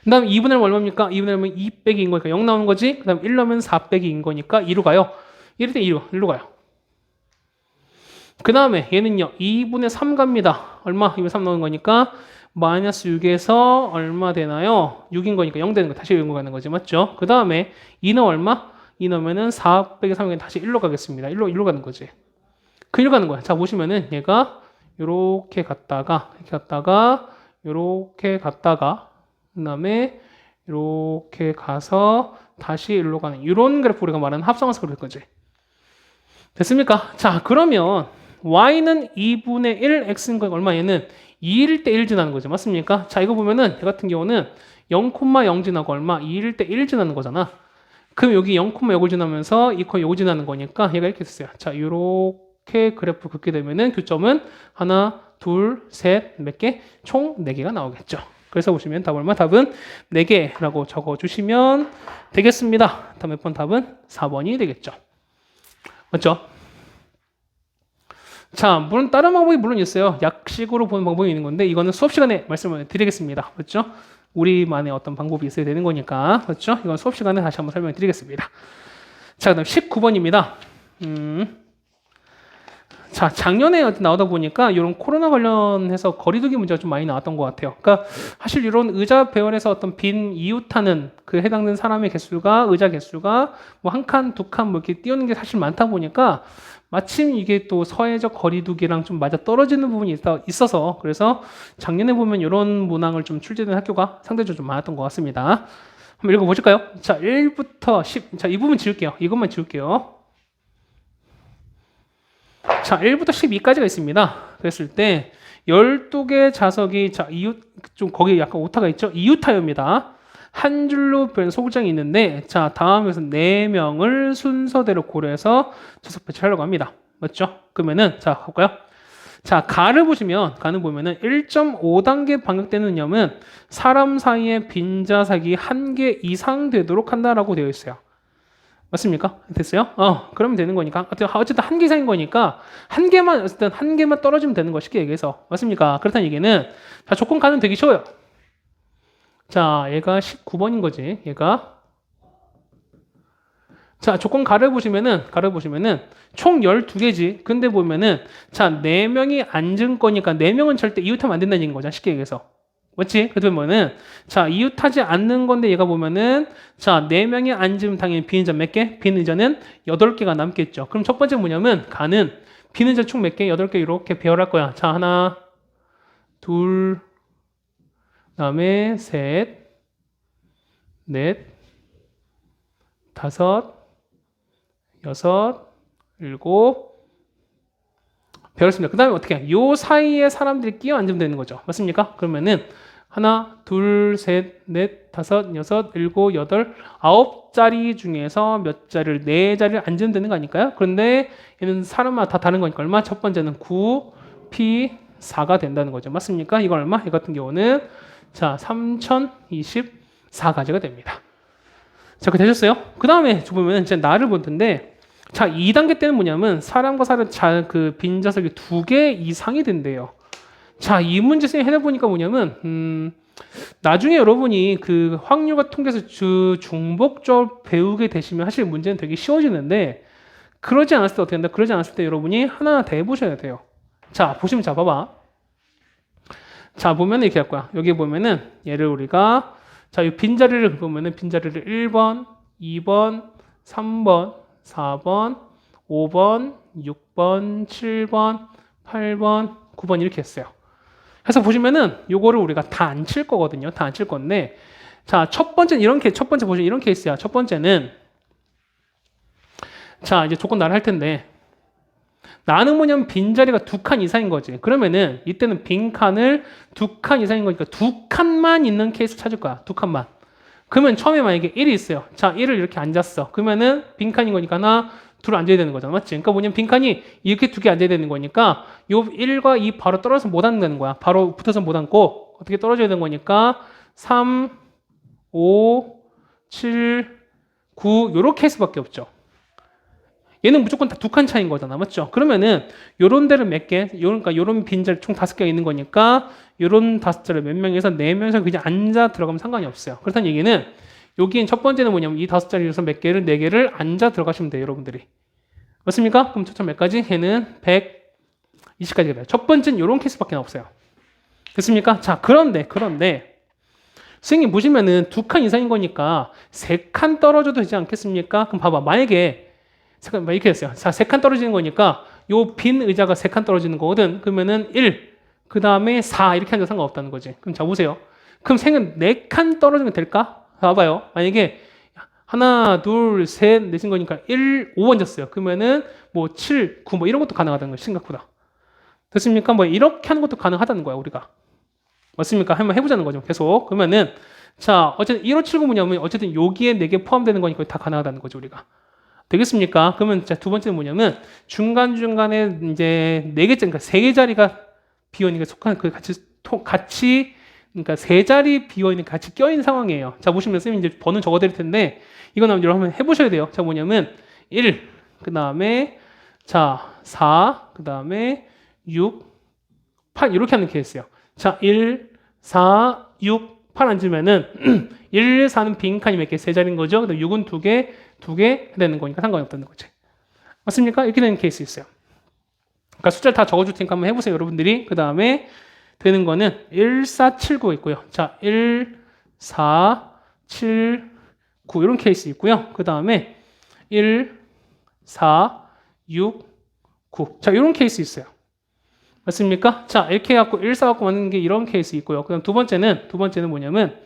S1: 그 다음에 2분의 1 얼마입니까? 2분의 1 하면 2 빼기인 거니까 0 나오는 거지? 그 다음에 1 넣으면 4 빼기인 거니까 2로 가요. 이럴 때 1로 가요. 그 다음에 얘는요. 2분의 3 갑니다. 얼마? 2분의 3 넣은 거니까 마이너스 6에서 얼마 되나요? 6인 거니까 0 되는 거 다시 0로 가는 거지. 맞죠? 그 다음에 2는 얼마? 2 넣으면은 4 빼기 3이면 다시 1로 가겠습니다. 1로 가는 거지. 그 1로 가는 거야. 자, 보시면은 얘가 요렇게 갔다가 요렇게 갔다가 그 다음에 요렇게 가서 다시 1로 가는 이런 그래프 우리가 말하는 합성해서 그럴 거지. 됐습니까? 자, 그러면 y는 2분의 1, x인 거 얼마? 얘는 2일 때 1 지나는 거죠. 맞습니까? 자, 이거 보면은 얘 같은 경우는 0,0 지나고 얼마? 2일 때 1 지나는 거잖아. 그럼 여기 0,0을 지나면서 2,0 지나는 거니까 얘가 이렇게 됐어요. 자, 요렇게 그래프 긋게 되면은 교점은 하나, 둘, 셋, 몇 개? 총 4개가 나오겠죠. 그래서 보시면 답 얼마? 답은 4개라고 적어주시면 되겠습니다. 다음 몇 번 답은 4번이 되겠죠. 맞죠? 자, 물론 다른 방법이 물론 있어요. 약식으로 보는 방법이 있는 건데 이거는 수업 시간에 말씀을 드리겠습니다. 그렇죠? 우리만의 어떤 방법이 있어야 되는 거니까. 그렇죠? 이건 수업 시간에 다시 한번 설명을 드리겠습니다. 자, 그다음 19번입니다. 자, 작년에 나오다 보니까 이런 코로나 관련해서 거리두기 문제가 좀 많이 나왔던 것 같아요. 그러니까 사실 이런 의자 배열에서 어떤 빈 이웃하는 그 해당되는 사람의 개수가 의자 개수가 뭐 한 칸, 두 칸 뭐 이렇게 띄우는 게 사실 많다 보니까 마침 이게 또 사회적 거리두기랑 좀 맞아 떨어지는 부분이 있어서 그래서 작년에 보면 이런 문항을 좀 출제된 학교가 상대적으로 좀 많았던 것 같습니다. 한번 읽어보실까요? 자, 1부터 10. 자, 이 부분 지울게요. 이것만 지울게요. 자, 1부터 12까지가 있습니다. 그랬을 때 12개 좌석이 자, 좀 거기 약간 오타가 있죠? 이웃타입니다. 한 줄로 된 소극장이 있는데 자, 다음에서 4명을 순서대로 고려해서 좌석 배치하려고 합니다. 맞죠? 그러면은 자, 볼까요? 자, 가는 보면은 1.5단계 반격되는 념은 사람 사이의 빈자석이 1개 이상 되도록 한다라고 되어 있어요. 맞습니까? 됐어요? 그러면 되는 거니까. 어쨌든 1개 이상인 거니까, 어쨌든 한 개만 떨어지면 되는 거, 쉽게 얘기해서. 맞습니까? 그렇다는 얘기는, 자, 조건 가는 되기 쉬워요. 자, 얘가 19번인 거지, 얘가. 자, 조건 가려보시면은, 총 12개지. 근데 보면은, 자, 4명이 앉은 거니까 4명은 절대 이웃하면 안 된다는 얘기인 거잖아, 쉽게 얘기해서. 맞지? 그러면은 자, 이웃하지 않는 건데 얘가 보면은 자, 4명이 앉으면 당연히 빈 의자 몇 개? 빈 의자는 8개가 남겠죠. 그럼 첫 번째 뭐냐면 가는 빈 의자 총 몇 개? 8개 이렇게 배열할 거야. 자, 하나, 둘, 그다음에 셋, 넷, 다섯, 여섯, 일곱, 배웠습니다. 그 다음에 어떻게 해요? 요 사이에 사람들이 끼어 앉으면 되는 거죠. 맞습니까? 그러면은 하나, 둘, 셋, 넷, 다섯, 여섯, 일곱, 여덟, 9자리 중에서 몇 자리를, 4자리를 앉으면 되는 거 아닐까요? 그런데 얘는 사람마다 다 다른 거니까 얼마? 첫 번째는 9, P, 4가 된다는 거죠. 맞습니까? 이건 얼마? 이 같은 경우는 자, 3024가지가 됩니다. 자, 그 되셨어요? 그 다음에 보면 이제 나를 볼 텐데 자, 2단계 때는 뭐냐면 사람과 사람 그 빈자석이 2개 이상이 된대요. 자, 이 문제 쌤이 해내보니까 뭐냐면 나중에 여러분이 그 확률과 통계에서 중복적 배우게 되시면 사실 문제는 되게 쉬워지는데 그러지 않았을 때 어떻게 한다? 그러지 않았을 때 여러분이 하나 더 해보셔야 돼요. 자, 보시면 자, 봐봐. 자, 보면 이렇게 할 거야. 여기 보면은 얘를 우리가 자, 이 빈자리를 보면은 빈자리를 1번, 2번, 3번, 4번, 5번, 6번, 7번, 8번, 9번 이렇게 했어요. 그래서 보시면은 요거를 우리가 다 안 칠 거거든요. 다 안 칠 건데 자, 첫 번째는 첫 번째 보시면 이런 케이스야. 첫 번째는 자, 이제 조건 나를 할 텐데 나는 뭐냐면 빈자리가 2칸 이상인 거지. 그러면은 이때는 빈칸을 2칸 이상인 거니까 2칸만 있는 케이스 찾을 거야. 2칸만. 그러면 처음에 만약에 1이 있어요. 자, 1을 이렇게 앉았어. 그러면은 빈칸인 거니까 하나, 둘 앉아야 되는 거잖아. 맞지? 그러니까 뭐냐면 빈칸이 이렇게 2개 앉아야 되는 거니까 요 1과 2 바로 떨어져서 못 앉는 거야. 바로 붙어서 못 앉고 어떻게 떨어져야 되는 거니까 3, 5, 7, 9 요런 케이스밖에 없죠. 얘는 무조건 다 2칸 차이인 거잖아. 맞죠? 그러면은 요런 데를 몇 개, 그러니까 요런 빈자리 총 5개가 있는 거니까 요런 5자리 몇 명에서 4명에서 그냥 앉아 들어가면 상관이 없어요. 그렇다는 얘기는 여기엔 첫 번째는 뭐냐면 이 5자리에서 몇 개를 4개를 앉아 들어가시면 돼요. 여러분들이. 맞습니까? 그럼 초점 몇 가지? 얘는 120까지가 돼요. 첫 번째는 요런 케이스밖에 없어요. 됐습니까? 자, 그런데 선생님 보시면은 2칸 이상인 거니까 3칸 떨어져도 되지 않겠습니까? 그럼 봐봐. 만약에 잠깐만 이렇게 했어요. 자, 3칸 떨어지는 거니까 요 빈 의자가 3칸 떨어지는 거거든. 그러면은 1, 그 다음에 4 이렇게 하는 게 상관없다는 거지. 그럼 자 보세요. 그럼 생은 4칸 떨어지면 될까? 봐봐요. 만약에 하나, 둘, 셋, 넷인 거니까 1, 5 앉았어요. 그러면은 뭐 7, 9 뭐 이런 것도 가능하다는 거예요. 생각보다. 됐습니까? 뭐 이렇게 하는 것도 가능하다는 거야, 우리가. 맞습니까? 한번 해보자는 거죠. 계속. 그러면은 자, 어쨌든 1579 뭐냐면 어쨌든 여기에 4개 포함되는 거니까 다 가능하다는 거죠, 우리가. 되겠습니까? 그러면 자, 두 번째는 뭐냐면 중간중간에 이제 4개, 그러니까 3개 자리가 비어있는 속한 그 같이 그러니까 3자리 비어있는 같이 껴있는 상황이에요. 자, 보시면 선생님 이제 번호 적어 드릴 텐데 이건 여러분 한번 해보셔야 돼요. 자, 뭐냐면 1, 그 다음에 자, 4, 그 다음에 6, 8 이렇게 하는 케이스예요. 자, 1, 4, 6, 8 앉으면은 1, 4는 빈칸이 몇 개? 3자리인 거죠. 그 다음 6은 2개 되는 거니까 상관이 없다는 거지. 맞습니까? 이렇게 되는 케이스 있어요. 그러니까 숫자를 다 적어줄 테니까 한번 해보세요, 여러분들이. 그 다음에 되는 거는 1, 4, 7, 9 있고요. 자, 1, 4, 7, 9 이런 케이스 있고요. 그 다음에 1, 4, 6, 9. 자, 이런 케이스 있어요. 맞습니까? 자, 이렇게 해갖고 1, 4 갖고 맞는 게 이런 케이스 있고요. 그 다음 두 번째는 뭐냐면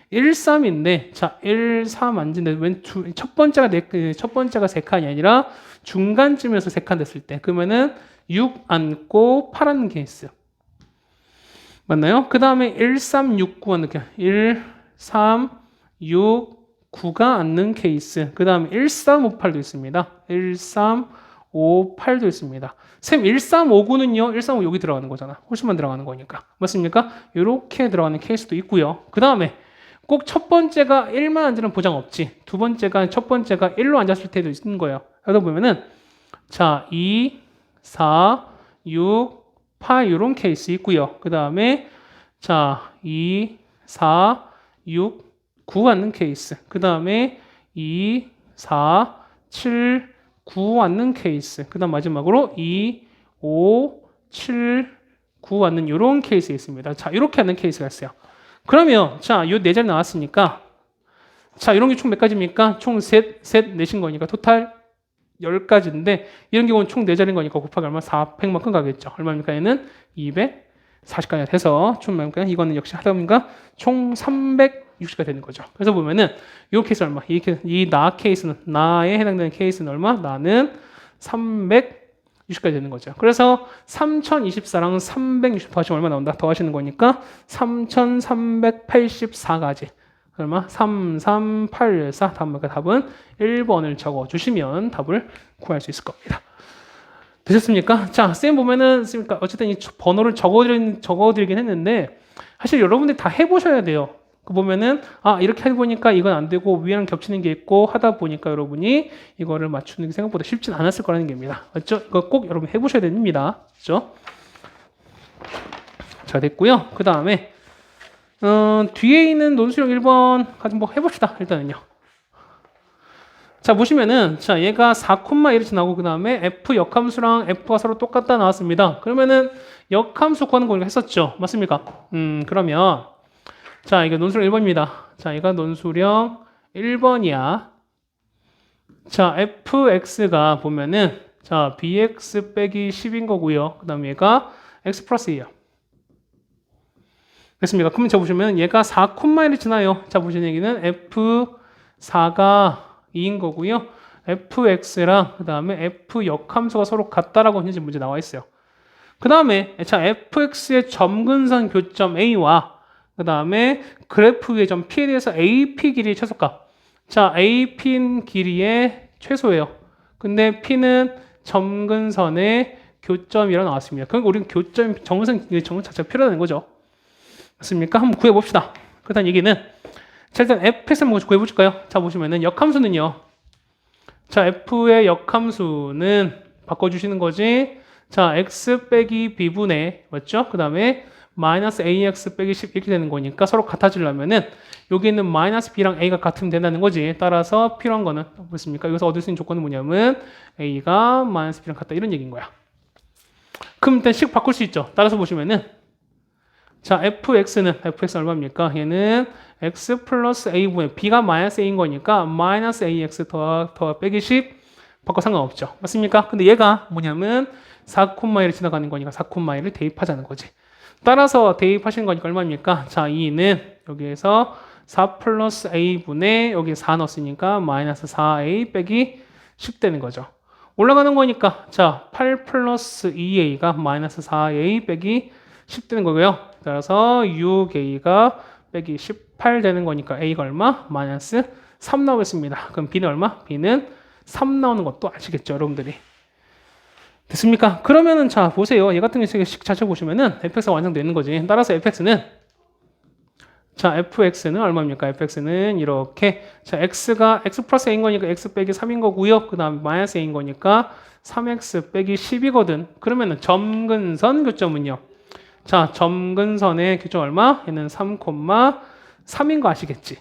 S1: 1, 3인데, 자, 1, 3 앉은데, 첫 번째가 3칸이 아니라 중간쯤에서 3칸 됐을 때, 그러면은 6 앉고 8 앉는 케이스. 맞나요? 그 다음에 1, 3, 6, 9 앉는 케이스. 1, 3, 6, 9가 앉는 케이스. 그 다음에 1, 3, 5, 8도 있습니다. 1, 3, 5, 8도 있습니다. 쌤, 1, 3, 5, 9는요, 1, 3, 5 여기 들어가는 거잖아. 훨씬만 들어가는 거니까. 맞습니까? 이렇게 들어가는 케이스도 있고요. 그 다음에 꼭 첫 번째가 1만 앉으는 보장 없지. 첫 번째가 1로 앉았을 때도 있는 거예요. 그러다 보면은, 자, 2, 4, 6, 8, 이런 케이스 있고요. 그 다음에, 자, 2, 4, 6, 9 앉는 케이스. 그 다음에, 2, 4, 7, 9 앉는 케이스. 그 다음 마지막으로 2, 5, 7, 9 앉는 이런 케이스 있습니다. 자, 이렇게 하는 케이스가 있어요. 그러면 자, 요 4자리 나왔으니까 자, 이런 게 총 몇 가지입니까? 총 셋 내신 거니까 토탈 10가지인데 이런 경우는 총 4자리인 거니까 곱하기 얼마? 400만큼 가겠죠. 얼마입니까? 얘는 240가지가 돼서 총 얼마입니까? 이거는 역시 하다 보니까 총 360가 되는 거죠. 그래서 보면은 요 케이스 얼마? 이 나 케이스는 나에 해당되는 케이스는 얼마? 나는 360 60까지 되는 거죠. 그래서 3024랑 360 더하시면 얼마 나온다? 더하시는 거니까 3384가지. 얼마? 3384. 답은 1번을 적어주시면 답을 구할 수 있을 겁니다. 되셨습니까? 자, 쌤 보면은, 어쨌든 이 번호를 적어드리긴 했는데, 사실 여러분들이 다 해보셔야 돼요. 보면은, 이렇게 해보니까 이건 안 되고, 위랑 겹치는 게 있고, 하다 보니까 여러분이 이거를 맞추는 게 생각보다 쉽진 않았을 거라는 겁니다. 맞죠? 이거 꼭 여러분 해보셔야 됩니다. 그죠? 자, 됐고요. 그 다음에, 뒤에 있는 논술형 1번 가지고 뭐 해봅시다. 일단은요. 자, 보시면은, 자, 얘가 4, 이렇게 나오고, 그 다음에 f 역함수랑 f가 서로 똑같다 나왔습니다. 그러면은, 역함수 구하는 거 했었죠. 맞습니까? 그러면, 자, 이거 논술형 1번입니다. 자, 얘가 논술형 1번이야. 자, fx가 보면은, 자, bx 빼기 10인 거고요. 그 다음에 얘가 x 플러스 2야. 됐습니까? 그러면 자, 보시면 얘가 4, 이렇게 지나요. 자, 보시는 얘기는 f4가 2인 거고요. fx랑 그 다음에 f 역함수가 서로 같다라고 현재 문제 나와 있어요. 그 다음에 자 fx의 점근선 교점 a와 그 다음에 그래프 위의 점 p에 대해서 ap 길이의 최소값. 자 ap인 길이의 최소예요. 근데 p는 점근선의 교점이라 나왔습니다. 그러니까 우리는 교점 점근선 자체가 필요하다는 거죠. 맞습니까? 한번 구해봅시다. 그렇다는 얘기는 자, 일단 fx 한번 구해볼까요? 자, 보시면은 역함수는요. 자, f의 역함수는 바꿔주시는 거지. 자, x 빼기 b분의, 맞죠? 그 다음에 마이너스 ax 빼기 10 이렇게 되는 거니까 서로 같아지려면은 여기 있는 마이너스 b랑 a가 같으면 된다는 거지. 따라서 필요한 거는 뭐습니까? 여기서 얻을 수 있는 조건은 뭐냐면 a가 마이너스 b랑 같다 이런 얘기인 거야. 그럼 일단 식 바꿀 수 있죠. 따라서 보시면은 자, fx는 얼마입니까? 얘는 x 플러스 a분의 b가 마이너스 a인 거니까 마이너스 ax 더 빼기 10 바꿔 상관없죠. 맞습니까? 근데 얘가 뭐냐면 4,1을 지나가는 거니까 4,1을 대입하자는 거지. 따라서 대입하시는 거니까 얼마입니까? 자, 2는 여기에서 4 플러스 a분의 여기 4 넣었으니까 마이너스 4a 빼기 10 되는 거죠. 올라가는 거니까 자, 8 플러스 2a가 마이너스 4a 빼기 10 되는 거고요. 따라서 6a가 빼기 18 되는 거니까 a가 얼마? 마이너스 3 나오겠습니다. 그럼 b는 얼마? b는 3 나오는 것도 아시겠죠, 여러분들이. 됐습니까? 그러면은 자, 보세요. 얘 같은 경우에 식 자체 보시면은 fx가 완성되는 거지. 따라서 fx는 자, fx는 얼마입니까? fx는 이렇게 자, x가 x 플러스 a인 거니까 x 빼기 3인 거고요. 그 다음에 마이너스 a인 거니까 3x 빼기 10이거든. 그러면은 점근선 교점은요. 자, 점근선의 교점 얼마? 얘는 3,3인 거 아시겠지?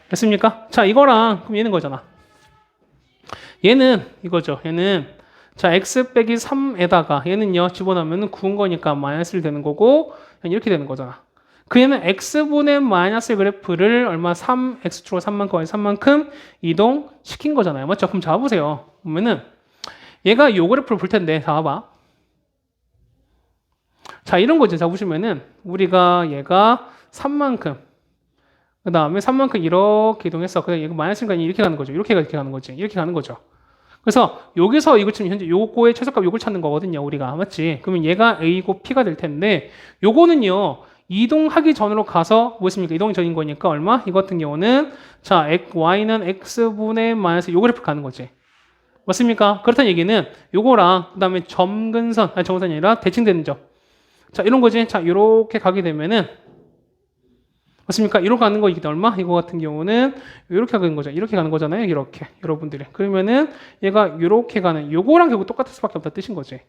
S1: 됐습니까? 자, 이거랑 그럼 얘는 거잖아. 얘는 이거죠. 얘는 자, x 빼기 3에다가 얘는요. 집어넣으면 9인 거니까 마이너스를 되는 거고 이렇게 되는 거잖아. 그 얘는 x분의 마이너스 그래프를 얼마 3x축으로 3만큼 이동시킨 거잖아요. 맞죠? 그럼 잡아보세요. 보면은 얘가 요 그래프를 볼 텐데 잡아봐. 자, 이런 거죠. 자, 보시면은 우리가 얘가 3만큼 그 다음에 3만큼 이렇게 이동했어. 그다음에 얘가 마이너스니까 이렇게 가는 거죠. 이렇게 가는 거지. 이렇게 가는 거죠. 그래서 여기서 이거 지금 현재 요거의 최소값 요걸 찾는 거거든요. 우리가 맞지? 그러면 얘가 a고 p가 될 텐데 요거는요. 이동하기 전으로 가서 뭐였습니까? 이동이 전인 거니까 얼마? 이거 같은 경우는 자, y는 x분의 마이너스 요 그래프 가는 거지. 맞습니까? 그렇다는 얘기는 요거랑 그다음에 점근선이 아니라 대칭되는 점. 자, 이런 거지. 자, 요렇게 가게 되면은 맞습니까? 이렇게 가는 거 이게 얼마? 이거 같은 경우는 이렇게 가는 거죠. 이렇게 가는 거잖아요. 이렇게 여러분들이. 그러면은 얘가 이렇게 가는 요거랑 결국 똑같을 수밖에 없다 뜻인 거지.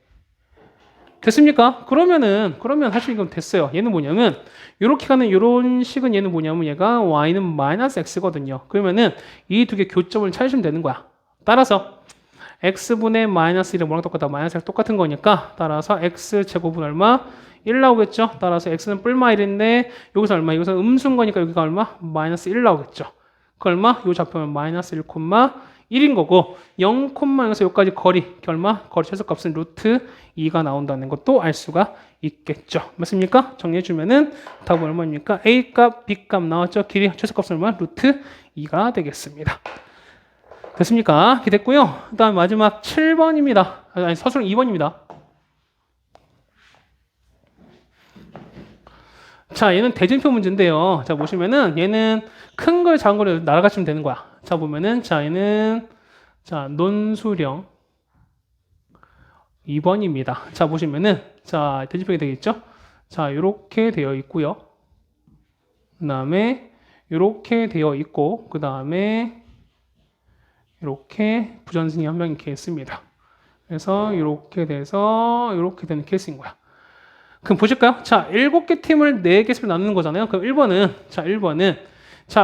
S1: 됐습니까? 그러면 사실 이건 됐어요. 얘는 뭐냐면 이렇게 가는 이런 식은 얘는 뭐냐면 얘가 y는 마이너스 x거든요. 그러면은 이 두 개 교점을 찾으시면 되는 거야. 따라서 x분의 마이너스 1은 뭐랑 똑같다? 마이너스 1랑 똑같은 거니까 따라서 x제곱은 얼마? 1 나오겠죠? 따라서 x는 뿔마 1인데 여기서 얼마? 여기서 음수인 거니까 여기가 얼마? 마이너스 1 나오겠죠? 그 얼마? 요 좌표면 마이너스 1,1인 거고 0,0에서 여기까지 거리 얼마? 거리 최소값은 루트 2가 나온다는 것도 알 수가 있겠죠. 맞습니까? 정리해주면은 답은 얼마입니까? A값, B값 나왔죠? 길이 최소값은 얼마? 루트 2가 되겠습니다. 됐습니까? 이렇게 됐고요. 그 다음 마지막 7번입니다. 아니, 서술형 2번입니다. 자, 얘는 대진표 문제인데요. 자, 보시면은 얘는 큰 걸 작은 걸 날아가시면 되는 거야. 자, 보면은 자, 얘는 자, 논술형 2번입니다. 자, 보시면은 자, 대진표가 되겠죠? 자, 요렇게 되어 있고요. 그다음에 요렇게 되어 있고 그다음에 이렇게 부전승이 한 명 이렇게 있습니다. 그래서 이렇게 돼서 이렇게 되는 케이스인 거야. 그럼 보실까요? 자, 7개 팀을 4개씩 나누는 거잖아요. 그럼 1번은 자,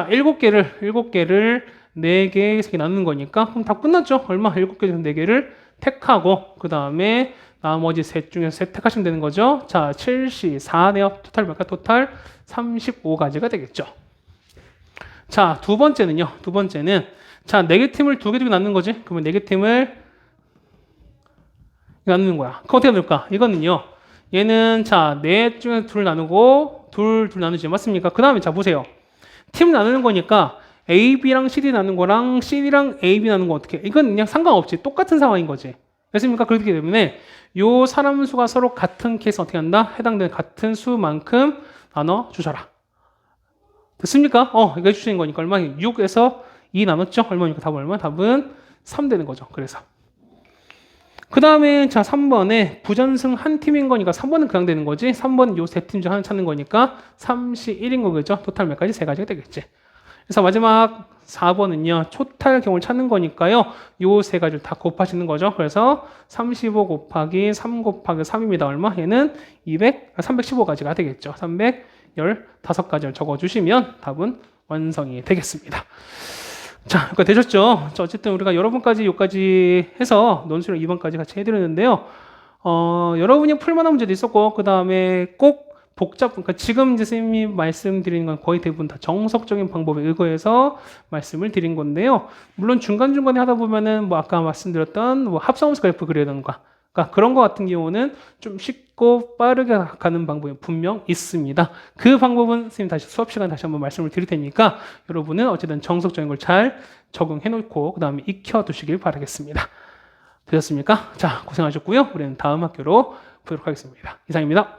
S1: 7개를 4개씩 나누는 거니까 그럼 다 끝났죠. 얼마? 7개 중에서 4개를 택하고 그다음에 나머지 셋 중에서 셋 택하시면 되는 거죠. 자, 7시 4네요. 토탈 몇가? 토탈 35가지가 되겠죠. 자, 두 번째는 자, 4개 팀을 2개 두개 나누는 거지. 그러면 4개 팀을 나누는 거야. 그럼 어떻게 나눌까? 이거는요. 얘는 자, 4 중에 둘 나누고 둘 나누지 맞습니까? 그 다음에 자, 보세요. 팀 나누는 거니까 AB랑 CD 나누는 거랑 CD랑 AB 나누는 거 어떻게? 이건 그냥 상관없지. 똑같은 상황인 거지. 됐습니까? 그렇기 때문에 요 사람 수가 서로 같은 케이스 어떻게 한다? 해당되는 같은 수만큼 나눠 주셔라. 됐습니까? 이거 해주시는 거니까 얼마? 6에서 2 나눴죠? 얼마니까 답은 얼마? 답은 3 되는 거죠. 그래서. 그 다음에 자 3번에 부전승 한 팀인 거니까 3번은 그냥 되는 거지. 3번은 요 세 팀 중 하나 찾는 거니까 31인 거겠죠. 토탈 몇 가지? 3가지가 되겠지. 그래서 마지막 4번은요. 토탈 경우를 찾는 거니까요. 요 3가지를 다 곱하시는 거죠. 그래서 35 곱하기 3 곱하기 3입니다. 얼마? 얘는 315가지가 되겠죠. 315가지를 적어주시면 답은 완성이 되겠습니다. 자, 여기까지 되셨죠? 자, 어쨌든 우리가 여러분까지 여기까지 해서 논술형 2번까지 같이 해드렸는데요. 여러분이 풀만한 문제도 있었고, 그 다음에 꼭 그러니까 지금 이제 선생님이 말씀드리는 건 거의 대부분 다 정석적인 방법에 의거해서 말씀을 드린 건데요. 물론 중간중간에 하다 보면은 뭐 아까 말씀드렸던 뭐 합성함수 그래프 그리던가, 그러니까 그런 거 같은 경우는 좀 쉽고 빠르게 가는 방법이 분명 있습니다. 그 방법은 선생님 다시 수업 시간 다시 한번 말씀을 드릴 테니까 여러분은 어쨌든 정석적인 걸 잘 적용해 놓고 그 다음에 익혀 두시길 바라겠습니다. 되셨습니까? 자, 고생하셨고요. 우리는 다음 학교로 보도록 하겠습니다. 이상입니다.